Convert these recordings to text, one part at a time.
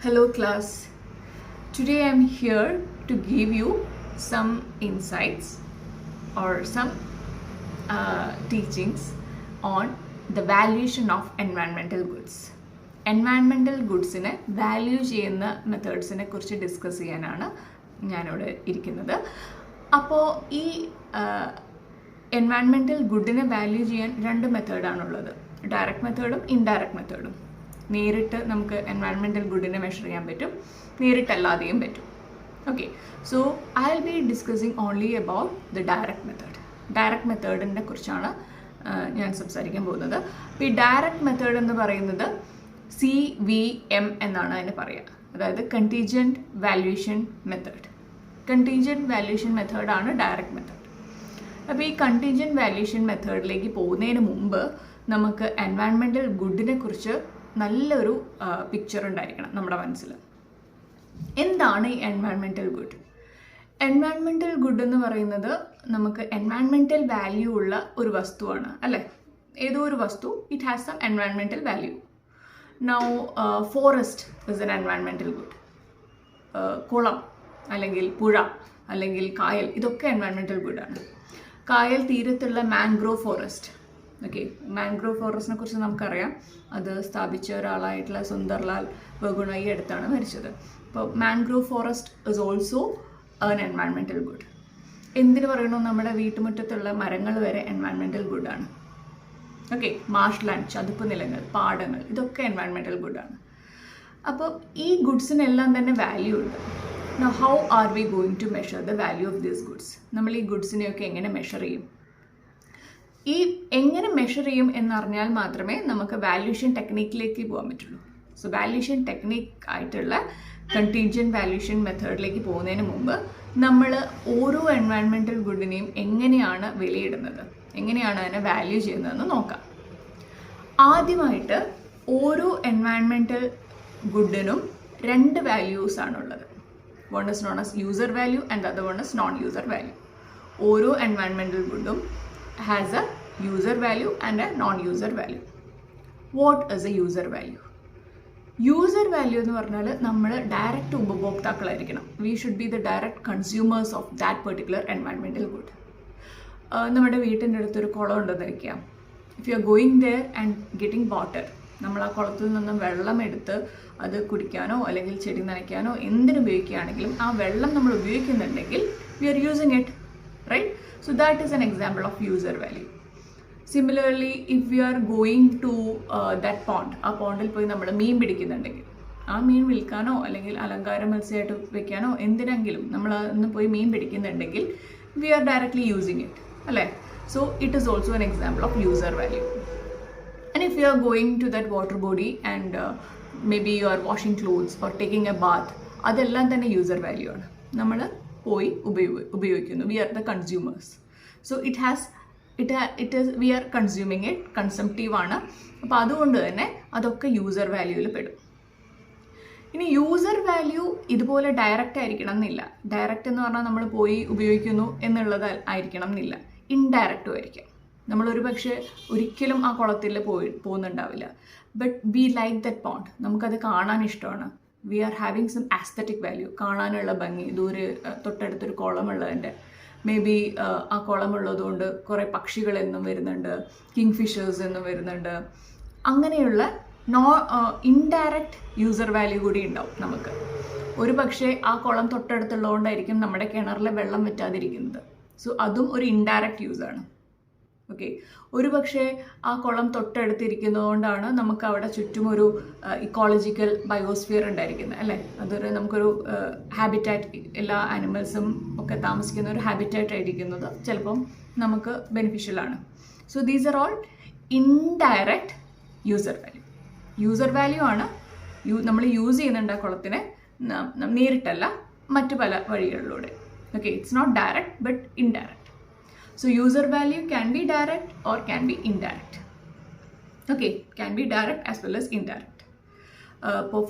Hello class. Today I am here to give you some insights or some teachings on the valuation of environmental goods. Environmental ഗുഡ്സിനെ value ചെയ്യുന്ന മെത്തേഡ്സിനെ കുറിച്ച് discuss ചെയ്യാനാണ് ഞാനിവിടെ ഇരിക്കുന്നത്. അപ്പോൾ ഈ എൻവയൺമെൻറ്റൽ ഗുഡിനെ വാല്യൂ ചെയ്യാൻ രണ്ട് മെത്തേഡാണുള്ളത്, ഡയറക്റ്റ് മെത്തേഡും ഇൻഡയറക്റ്റ് മെത്തേഡും. നേരിട്ട് നമുക്ക് എൻവയൺമെൻറ്റൽ ഗുഡിനെ മെഷർ ചെയ്യാൻ പറ്റും, നേരിട്ടല്ലാതെയും പറ്റും. Okay, so I will be discussing only about the direct method. Direct മെത്തേഡിനെ കുറിച്ചാണ് ഞാൻ സംസാരിക്കാൻ പോകുന്നത്. അപ്പോൾ ഈ ഡയറക്റ്റ് മെത്തേഡ് എന്ന് പറയുന്നത് CVM എന്നാണ് അതിന് പറയുക, അതായത് contingent valuation method. Contingent valuation മെത്തേഡാണ് ഡയറക്റ്റ് മെത്തേഡ്. അപ്പോൾ ഈ കണ്ടീജൻറ്റ് വാല്യുവേഷൻ മെത്തേഡിലേക്ക് പോകുന്നതിന് മുമ്പ് നമുക്ക് എൻവയൺമെൻറ്റൽ ഗുഡിനെ കുറിച്ച് നല്ലൊരു പിക്ചർ ഉണ്ടായിരിക്കണം നമ്മുടെ മനസ്സിൽ. എന്താണ് ഈ എൻവയൺമെൻറ്റൽ ഗുഡ്? എൻവയൺമെൻറ്റൽ ഗുഡ് എന്ന് പറയുന്നത് നമുക്ക് എൻവയൺമെൻറ്റൽ വാല്യൂ ഉള്ള ഒരു വസ്തുവാണ്, അല്ലേ? ഏതോ ഒരു വസ്തു, it has some environmental value. Now forest is an environmental good. കുളം അല്ലെങ്കിൽ പുഴ അല്ലെങ്കിൽ കായൽ, ഇതൊക്കെ എൻവയൺമെൻറ്റൽ ഗുഡാണ്. കായൽ തീരത്തുള്ള മാംഗ്രോവ് ഫോറസ്റ്റ്. ഓക്കെ, മാംഗ്രോവ് ഫോറസ്റ്റിനെ കുറിച്ച് നമുക്കറിയാം, അത് സ്ഥാപിച്ച ഒരാളായിട്ടുള്ള സുന്ദർലാൽ ബഗുണ ഈ അടുത്താണ് മരിച്ചത്. അപ്പോൾ mangrove forest is also an environmental good. എന്തിനു പറയണു, നമ്മുടെ വീട്ടുമുറ്റത്തുള്ള മരങ്ങൾ വരെ എൻവയൺമെൻറ്റൽ ഗുഡാണ്. ഓക്കെ, മാർഷ് ലാൻഡ്, ചതുപ്പ് നിലങ്ങൾ, പാടങ്ങൾ, ഇതൊക്കെ എൻവയൺമെൻറ്റൽ ഗുഡാണ്. അപ്പോൾ ഈ ഗുഡ്സിനെല്ലാം തന്നെ വാല്യൂ ഉണ്ട്. Now how are we going to measure the value of these goods? നമ്മൾ ഈ ഗുഡ്സിനെയൊക്കെ എങ്ങനെ മെഷർ ചെയ്യും? ഈ എങ്ങനെ മെഷർ ചെയ്യും എന്നറിഞ്ഞാൽ മാത്രമേ നമുക്ക് വാല്യൂഷൻ ടെക്നിക്കിലേക്ക് പോകാൻ പറ്റുള്ളൂ. സോ വാല്യൂഷൻ ടെക്നിക്ക് ആയിട്ടുള്ള കണ്ടീജൻറ്റ് വാല്യൂഷൻ മെത്തേഡിലേക്ക് പോകുന്നതിന് മുമ്പ് നമ്മൾ ഓരോ എൻവയൺമെൻറ്റൽ ഗുഡിനെയും എങ്ങനെയാണ് വിലയിടുന്നത്, എങ്ങനെയാണ് അതിനെ വാല്യൂ ചെയ്യുന്നതെന്ന് നോക്കാം. ആദ്യമായിട്ട് ഓരോ എൻവയൺമെൻറ്റൽ ഗുഡിനും രണ്ട് വാല്യൂസ് ആണുള്ളത്. One is known as user value and other one is non user value. ഓരോ എൻവയൺമെൻറ്റൽ ഗുഡും has a user value and a non user value. What is a user value? User value എന്ന് പറഞ്ഞാൽ നമ്മൾ direct ഉപഭോക്താക്കളായിരിക്കണം. We should be the direct consumers of that particular environmental good. നമ്മുടെ വീട്ടിൻ്റെ അടുത്തൊരു കുളം ഉണ്ടെന്ന് വയ്ക്കാം. If you are going there and getting water, നമ്മൾ ആ കുളത്തിൽ നിന്നും വെള്ളം എടുത്ത് അത് കുടിക്കാനോ അല്ലെങ്കിൽ ചെടി നനയ്ക്കാനോ എന്തിനു ഉപയോഗിക്കുകയാണെങ്കിലും ആ വെള്ളം നമ്മൾ ഉപയോഗിക്കുന്നുണ്ടെങ്കിൽ we are using it, right? So that is an example of user value. Similarly if you are going to that pond, ആ പോണ്ടിൽ പോയി നമ്മൾ മീൻ പിടിക്കുന്നുണ്ടെങ്കിൽ, ആ മീൻ വിൽക്കാനോ അല്ലെങ്കിൽ അലങ്കാര മത്സ്യമായിട്ട് വെക്കാനോ എന്തിനെങ്കിലും നമ്മൾ ഒന്ന് പോയി മീൻ പിടിക്കുന്നുണ്ടെങ്കിൽ we are directly using it, അല്ലേ? So it is also an example of user value. And if you are going to that water body and maybe you are washing clothes or taking a bath, അതെല്ലാം തന്നെ user value ആണ്. നമ്മൾ പോയി ഉപയോഗിക്കുന്നു. We are the consumers. So we are consuming it, consumptive ആണ്. അപ്പോൾ അതുകൊണ്ട് തന്നെ അതൊക്കെ യൂസർ വാല്യൂവിൽ പെടും. ഇനി യൂസർ വാല്യൂ ഇതുപോലെ ഡയറക്റ്റ് ആയിരിക്കണം എന്നില്ല. ഡയറക്റ്റ് എന്ന് പറഞ്ഞാൽ നമ്മൾ പോയി ഉപയോഗിക്കുന്നു എന്നുള്ളത് ആയിരിക്കണം എന്നില്ല. ഇൻഡയറക്റ്റും ആയിരിക്കാം. നമ്മളൊരു പക്ഷേ ഒരിക്കലും ആ കുളത്തിൽ പോകുന്നുണ്ടാവില്ല, but we like that pond, നമുക്കത് കാണാൻ ഇഷ്ടമാണ്. We are having some aesthetic value, കാണാനുള്ള ഭംഗി, ദൂരെ തൊട്ടടുത്തൊരു കുളമുള്ളതിൻ്റെ, മേ ബി ആ കുളമുള്ളതുകൊണ്ട് കുറേ പക്ഷികൾ എന്നും വരുന്നുണ്ട്, കിങ് ഫിഷേഴ്സ് എന്നും വരുന്നുണ്ട്. അങ്ങനെയുള്ള ഇൻഡയറക്റ്റ് യൂസർ വാല്യൂ കൂടി ഉണ്ടാവും നമുക്ക്. ഒരു പക്ഷേ ആ കുളം തൊട്ടടുത്തുള്ളതുകൊണ്ടായിരിക്കും നമ്മുടെ കിണറിലെ വെള്ളം വറ്റാതിരിക്കുന്നത്. സോ അതും ഒരു ഇൻഡയറക്റ്റ് യൂസാണ്. ഓക്കെ, ഒരു പക്ഷേ ആ കുളം തൊട്ടടുത്തിരിക്കുന്നതുകൊണ്ടാണ് നമുക്ക് അവിടെ ചുറ്റും ഒരു ഇക്കോളജിക്കൽ ബയോസ്ഫിയർ ഉണ്ടായിരിക്കുന്നത്, അല്ലേ? അതൊരു നമുക്കൊരു ഹാബിറ്റാറ്റ്, എല്ലാ ആനിമൽസും ഒക്കെ താമസിക്കുന്ന ഒരു ഹാബിറ്റാറ്റ് ആയിരിക്കുന്നത് ചിലപ്പം നമുക്ക് ബെനിഫിഷ്യലാണ്. So these are all indirect user value. User value ആണ് നമ്മൾ യൂസ് ചെയ്യുന്നുണ്ട് ആ കുളത്തിനെ, നേരിട്ടല്ല, മറ്റു പല വഴികളിലൂടെ. Okay, it's not direct but indirect. So user value can be direct or can be indirect. Okay, can be direct as well as indirect.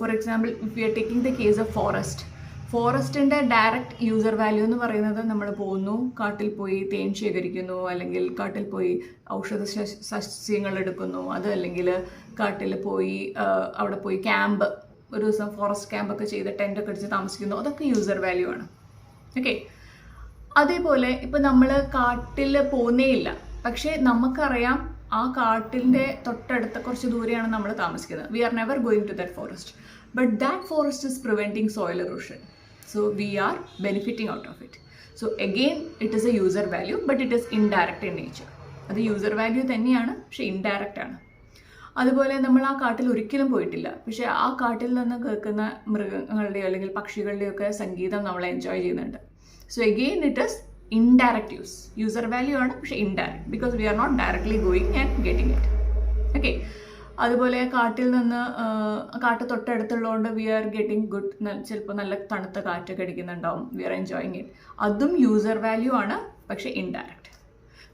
For example, if we are taking the case of forest, ഫോറസ്റ്റിൻ്റെ direct user value എന്ന് പറയുന്നത് നമ്മൾ പോകുന്നു, കാട്ടിൽ പോയി തേൻ ശേഖരിക്കുന്നു, അല്ലെങ്കിൽ കാട്ടിൽ പോയി ഔഷധ സസ്യങ്ങൾ എടുക്കുന്നു, അത് അല്ലെങ്കിൽ കാട്ടിൽ പോയി അവിടെ പോയി ക്യാമ്പ് ഒരു ദിവസം ഫോറസ്റ്റ് ക്യാമ്പൊക്കെ ചെയ്ത് ടെൻ്റൊക്കെ അടിച്ച് താമസിക്കുന്നു, അതൊക്കെ യൂസർ വാല്യൂ ആണ്. ഓക്കെ, അതേപോലെ ഇപ്പം നമ്മൾ കാട്ടിൽ പോകുന്നേ ഇല്ല, പക്ഷേ നമുക്കറിയാം ആ കാട്ടിൻ്റെ തൊട്ടടുത്ത കുറച്ച് ദൂരെയാണ് നമ്മൾ താമസിക്കുന്നത്. We are never going to that forest, but that forest is preventing soil erosion. So we are benefiting out of it. So again it is a user value, but it is indirect in nature. അത് user value തന്നെയാണ്, പക്ഷേ indirect ആണ്. അതുപോലെ നമ്മൾ ആ കാട്ടിൽ ഒരിക്കലും പോയിട്ടില്ല, പക്ഷേ ആ കാട്ടിൽ നിന്ന് കേൾക്കുന്ന മൃഗങ്ങളുടെയോ അല്ലെങ്കിൽ പക്ഷികളുടെയോ ഒക്കെ സംഗീതം നമ്മൾ എൻജോയ് ചെയ്യുന്നുണ്ട്. So again it is indirect user value ആണ്, പക്ഷേ indirect, because we are not directly going and getting it. Okay, അതുപോലെ കാട്ടിൽ നിന്ന് കാട്ട് തൊട്ടടുത്തുള്ളതുകൊണ്ട് വി ആർ ഗെറ്റിംഗ് ഗുഡ്, ചിലപ്പോൾ നല്ല തണുത്ത കാറ്റൊക്കെ അടിക്കുന്നുണ്ടാവും, വി ആർ എൻജോയിങ് ഇറ്റ്. അതും യൂസർ വാല്യൂ ആണ്, പക്ഷേ indirect.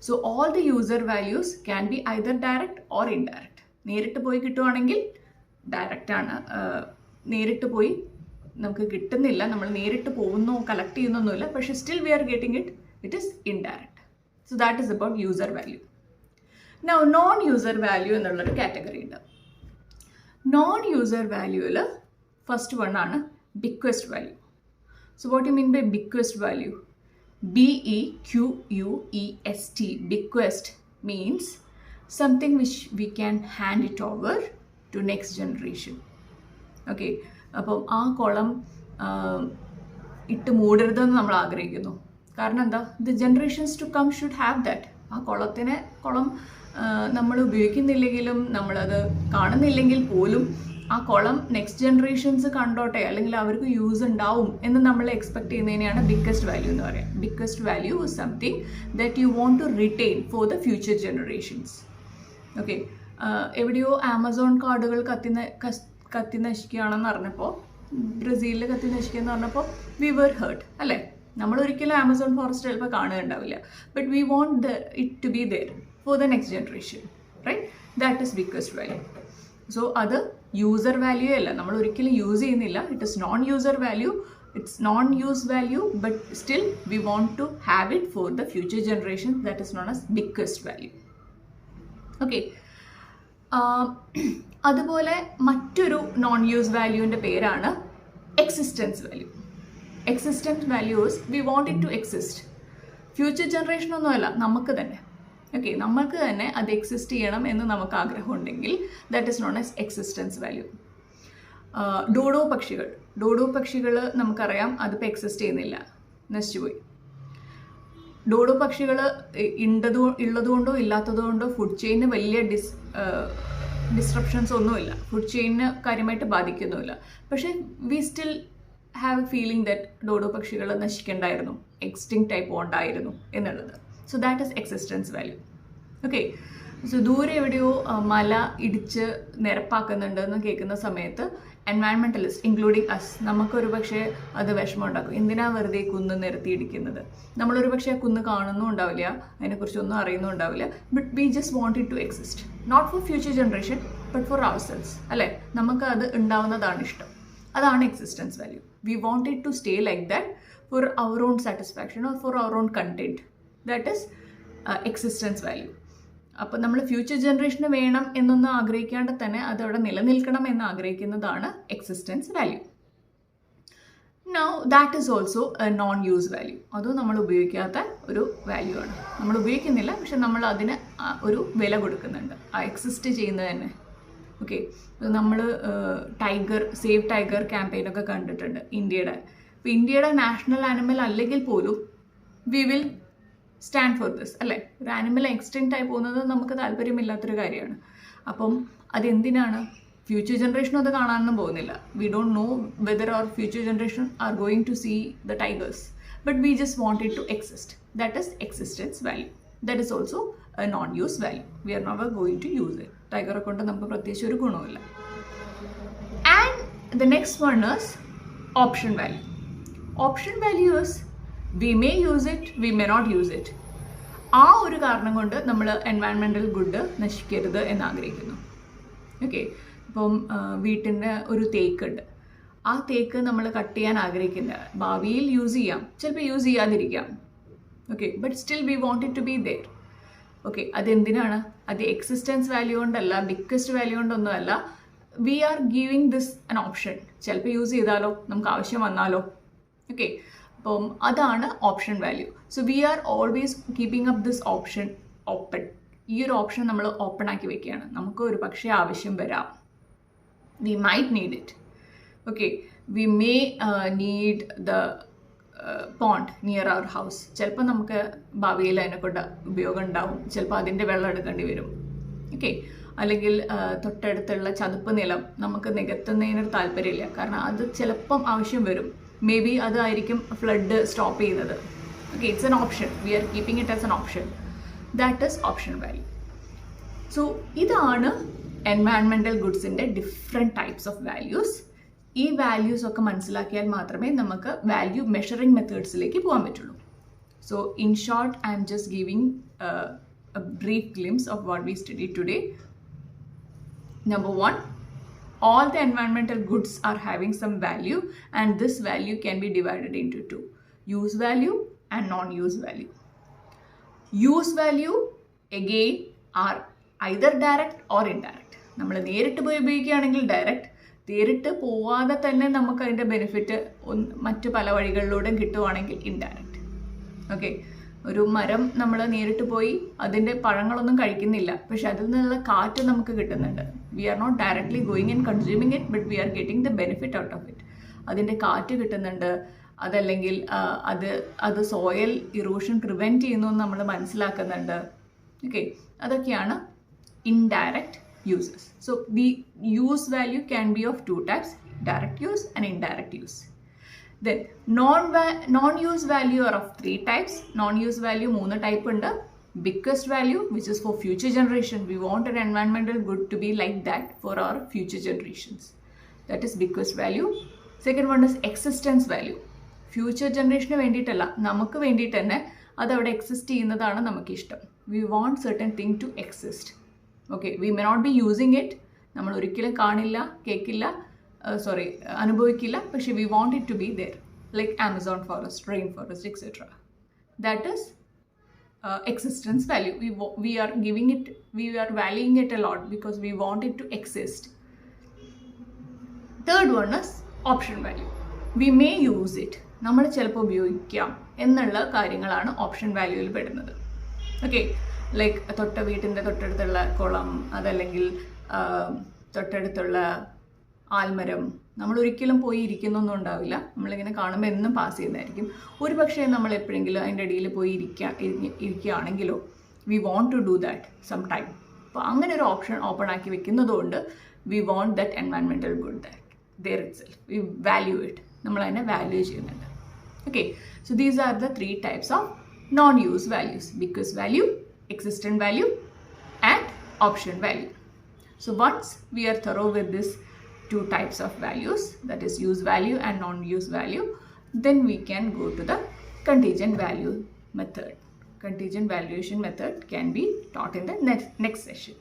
So all the user values can be either direct or indirect. നേരിട്ട് പോയി കിട്ടുവാണെങ്കിൽ ഡയറക്റ്റ് ആണ്, നേരിട്ട് പോയി നമുക്ക് കിട്ടുന്നില്ല, നമ്മൾ നേരിട്ട് പോകുന്നു കളക്ട് ചെയ്യുന്നൊന്നുമില്ല, പക്ഷേ still we are getting it, it is indirect. So that is about user value. Now non user value എന്നുള്ളൊരു കാറ്റഗറി ഉണ്ട്. നോൺ യൂസർ വാല്യൂവിൽ ഫസ്റ്റ് വൺ ആണ് bequest value. So what you mean by bequest value? BEQUEST, bequest means something which we can hand it over to next generation. Okay, അപ്പം ആ കുളം ഇട്ട് മൂടരുതെന്ന് നമ്മൾ ആഗ്രഹിക്കുന്നു. കാരണം എന്താ? The generations to come should have that. ആ കുളം നമ്മൾ ഉപയോഗിക്കുന്നില്ലെങ്കിലും നമ്മളത് കാണുന്നില്ലെങ്കിൽ പോലും ആ കുളം നെക്സ്റ്റ് ജനറേഷൻസ് കണ്ടോട്ടെ, അല്ലെങ്കിൽ അവർക്ക് യൂസ് ഉണ്ടാവും എന്ന് നമ്മൾ എക്സ്പെക്ട് ചെയ്യുന്നതിനെയാണ് ബിഗ്ഗസ്റ്റ് വാല്യൂ എന്ന് പറയാം. Biggest value is something that you want to retain for the future generations. Okay, എവിടെയോ ആമസോൺ കാടുകൾ കത്തി നശിക്കുകയാണെന്ന് പറഞ്ഞപ്പോൾ, ബ്രസീലിൽ കത്തി നശിക്കുക എന്ന് പറഞ്ഞപ്പോൾ വി വർ ഹേർട്ട് അല്ലേ? നമ്മൾ ഒരിക്കലും ആമസോൺ ഫോറസ്റ്റ് ചിലപ്പോൾ കാണുകയുണ്ടാവില്ല, but we want it to be there for the next generation, right? That is bequest value. സോ അത് യൂസർ വാല്യൂ അല്ല, നമ്മൾ ഒരിക്കലും യൂസ് ചെയ്യുന്നില്ല. It is non user value, it's non use value, but still we want to have it for the future generation. That is known as bequest value. Okay, അതുപോലെ മറ്റൊരു non use വാല്യൂവിൻ്റെ പേരാണ് existence value. Existence values we want it to exist. Future ജനറേഷനൊന്നുമല്ല, നമുക്ക് തന്നെ. Okay, നമ്മൾക്ക് തന്നെ അത് എക്സിസ്റ്റ് ചെയ്യണം എന്ന് നമുക്ക് ആഗ്രഹമുണ്ടെങ്കിൽ that is known as existence value. Dodo പക്ഷികൾ നമുക്കറിയാം അതിപ്പോൾ എക്സിസ്റ്റ് ചെയ്യുന്നില്ല, നശിച്ചുപോയി. ഡോഡോ പക്ഷികൾ ഉള്ളതുകൊണ്ടോ ഇല്ലാത്തതുകൊണ്ടോ ഫുഡ് ചെയിന് വലിയ ഡിസ്ട്രപ്ഷൻസ് ഒന്നുമില്ല, ഫുഡ് ചെയിനിന് കാര്യമായിട്ട് ബാധിക്കുന്നുമില്ല. പക്ഷേ we still have A feeling that dodo പക്ഷികൾ നശിക്കേണ്ടായിരുന്നു, എക്സ്റ്റിങ്ക്റ്റ് ആയി പോകണ്ടായിരുന്നു എന്നുള്ളത്. So that is existence value. Okay, so ദൂരെ എവിടെയോ മല ഇടിച്ച് നിരപ്പാക്കുന്നുണ്ടെന്ന് കേൾക്കുന്ന സമയത്ത് എൻവയൺമെൻറ്റലിസ്റ്റ് ഇൻക്ലൂഡിങ് അസ്, നമുക്കൊരു പക്ഷേ അത് വിഷമം ഉണ്ടാക്കും. എന്തിനാ വെറുതെ കുന്ന് നിരത്തി ഇടിക്കുന്നത്? നമ്മളൊരു പക്ഷേ ആ കുന്ന് കാണുന്നും ഉണ്ടാവില്ല, അതിനെക്കുറിച്ചൊന്നും അറിയുന്നും ഉണ്ടാവില്ല, but we just want it to exist, not for future generation but for ourselves, അല്ലേ? നമുക്ക് അത് ഉണ്ടാവുന്നതാണ് ഇഷ്ടം. അതാണ് existence value. We want it to stay like that for our own satisfaction or for our own content. That is existence value. അപ്പോൾ നമ്മൾ future ജനറേഷന് വേണം എന്നൊന്നും ആഗ്രഹിക്കാണ്ട് തന്നെ അതവിടെ നിലനിൽക്കണം എന്ന് ആഗ്രഹിക്കുന്നതാണ് existence value. Now that is also a non use value. അതും നമ്മൾ ഉപയോഗിക്കാത്ത ഒരു വാല്യൂ ആണ്. നമ്മൾ ഉപയോഗിക്കുന്നില്ല, പക്ഷെ നമ്മൾ അതിന് ഒരു വില കൊടുക്കുന്നുണ്ട്, ആ എക്സിസ്റ്റ് ചെയ്യുന്നത് തന്നെ. ഓക്കെ, നമ്മൾ സേവ് ടൈഗർ ക്യാമ്പയിനൊക്കെ കണ്ടിട്ടുണ്ട് ഇന്ത്യയുടെ. ഇപ്പോൾ ഇന്ത്യയുടെ നാഷണൽ ആനിമൽ അല്ലെങ്കിൽ പോലും we will stand for this, അല്ലേ? ഒരു ആനിമൽ എക്സ്റ്റെൻറ്റ് ആയി പോകുന്നത് നമുക്ക് താല്പര്യമില്ലാത്തൊരു കാര്യമാണ്. അപ്പം അതെന്തിനാണ്? ഫ്യൂച്ചർ ജനറേഷനും അത് കാണാനൊന്നും പോകുന്നില്ല. We don't know whether our future generation are going to see the tigers, but we just want it to exist. That is existence value. That is also a non use value. We are never going to use it. ടൈഗറെ കൊണ്ട് നമുക്ക് പ്രത്യേകിച്ച് ഒരു ഗുണവുമില്ല. And the next one is option value. Option value is we may use it, we may not use it. ആ ഒരു കാരണം കൊണ്ട് നമ്മൾ എൻവയൺമെൻറ്റൽ ഗുഡ് നശിക്കരുത് എന്ന് ആഗ്രഹിക്കുന്നു. ഓക്കെ, ഇപ്പം വീട്ടിൻ്റെ ഒരു തേക്കുണ്ട്, ആ തേക്ക് നമ്മൾ കട്ട് ചെയ്യാൻ ആഗ്രഹിക്കില്ല. ഭാവിയിൽ യൂസ് ചെയ്യാം, ചിലപ്പോൾ യൂസ് ചെയ്യാതിരിക്കാം. Okay, but still we want it to be there. Okay, അതെന്തിനാണ്? അത് എക്സിസ്റ്റൻസ് വാല്യൂ കൊണ്ടല്ല, ബിഗ്ഗസ്റ്റ് വാല്യൂ കൊണ്ടൊന്നുമല്ല. We are giving this an option. ചിലപ്പോൾ യൂസ് ചെയ്താലോ, നമുക്ക് ആവശ്യം വന്നാലോ. ഓക്കെ, അപ്പം അതാണ് option value. So we are always keeping up this option open. ഈ ഒരു ഓപ്ഷൻ നമ്മൾ ഓപ്പൺ ആക്കി വെക്കുകയാണ്. നമുക്ക് ഒരു പക്ഷേ ആവശ്യം വരാം. We might need it. Okay, we may need the pond near our house. ചിലപ്പോൾ നമുക്ക് ഭാവിയിൽ അതിനെക്കൊണ്ട് ഉപയോഗം ഉണ്ടാവും. ചിലപ്പോൾ അതിൻ്റെ വെള്ളം എടുക്കേണ്ടി വരും. ഓക്കെ, അല്ലെങ്കിൽ തൊട്ടടുത്തുള്ള ചതുപ്പ് നിലം നമുക്ക് നികത്തുന്നതിനൊരു താല്പര്യമില്ല, കാരണം അത് ചിലപ്പം ആവശ്യം വരും. മേ ബി അതായിരിക്കും ഫ്ലഡ് സ്റ്റോപ്പ് ചെയ്യുന്നത്. Okay, it's an option. We are keeping it as an option. That is option value. So ഇതാണ് എൻവയൺമെൻറ്റൽ ഗുഡ്സിൻ്റെ ഡിഫറെൻറ്റ് ടൈപ്സ് ഓഫ് വാല്യൂസ്. ഈ വാല്യൂസ് ഒക്കെ മനസ്സിലാക്കിയാൽ മാത്രമേ നമുക്ക് വാല്യൂ മെഷറിംഗ് മെത്തേഡ്സിലേക്ക് പോകാൻ പറ്റുള്ളൂ. So in short, I'm just giving a brief glimpse of what we studied today. Number 1, all the environmental goods are having some value, and this value can be divided into 2: use value and non-use value. Use value again are either direct or indirect. നമ്മൾ നേരിട്ട് പോയി ഉപയോഗിക്കുകയാണെങ്കിൽ direct, നേരിട്ട് പോവാതെ തന്നെ നമുക്ക് അതിൻ്റെ benefit മറ്റു പല വഴികളിലൂടെ കിട്ടുവാണെങ്കിൽ ഇൻഡയറക്റ്റ്. ഓക്കെ, ഒരു മരം നമ്മൾ നേരിട്ട് പോയി അതിൻ്റെ പഴങ്ങളൊന്നും കഴിക്കുന്നില്ല, പക്ഷെ അതിൽ നിന്നുള്ള കാറ്റ് നമുക്ക് കിട്ടുന്നുണ്ട്. We are not directly going and consuming it, but we are getting the benefit out of it. അതിൻ്റെ കാറ്റ് കിട്ടുന്നുണ്ട്, അതല്ലെങ്കിൽ അത് സോയിൽ ഇറോഷൻ പ്രിവെൻറ്റ് ചെയ്യുന്നു എന്ന് നമ്മൾ മനസ്സിലാക്കുന്നുണ്ട്. ഓക്കെ, അതൊക്കെയാണ് indirect uses. So the use value can be of 2 types: direct use and indirect use. Then non-use value are of 3 types. Non-use value 3 type ഉണ്ട്. Biggest value, which is for future generation. We want an environmental good to be like that for our future generations. That is biggest value. Second one is existence value. Future generation വേണ്ടിയിട്ടല്ല, നമുക്ക് വേണ്ടിയിട്ട് തന്നെ അതവിടെ exist ചെയ്യുന്നതാണ് നമുക്ക് ഇഷ്ടം. We want certain thing to exist. Okay, we may not be using it. നമ്മൾ ഒരിക്കലും കാണില്ല, കേൾക്കില്ല, അനുഭവിക്കില്ല, പക്ഷേ we want it to be there, like Amazon forest, rainforest, etc. That is existence value. We are giving it, we are valuing it a lot because we want it to exist. Third one is option value. We may use it. നമ്മൾ ചിലപ്പോൾ ഉപയോഗിക്കാം എന്നുള്ള കാര്യങ്ങളാണ് option വാല്യൂവിൽ പെടുന്നത്. Okay, like വീട്ടിൻ്റെ തൊട്ടടുത്തുള്ള കുളം, അതല്ലെങ്കിൽ തൊട്ടടുത്തുള്ള ആൽമരം, നമ്മൾ ഒരിക്കലും പോയി ഇരിക്കുന്നൊന്നും ഉണ്ടാവില്ല. നമ്മളിങ്ങനെ കാണുമ്പോൾ എന്നും പാസ് ചെയ്യുന്നതായിരിക്കും. ഒരു പക്ഷേ നമ്മൾ എപ്പോഴെങ്കിലും അതിൻ്റെ ഇടയിൽ പോയി ഇരിക്കുകയാണെങ്കിലോ, we want to do that some time. അപ്പോൾ അങ്ങനെ ഒരു ഓപ്ഷൻ ഓപ്പൺ ആക്കി വെക്കുന്നതുകൊണ്ട് we want that environmental good that there itself. We value it. നമ്മൾ അതിനെ വാല്യൂ ചെയ്യുന്നുണ്ട്. Okay, so these are the 3 types of non-use values: biggest value, existent value, and option value. So once we are thorough with this 2 types of values, that is use value and non-use value, then we can go to the contingent value method. Contingent valuation method can be taught in the next session.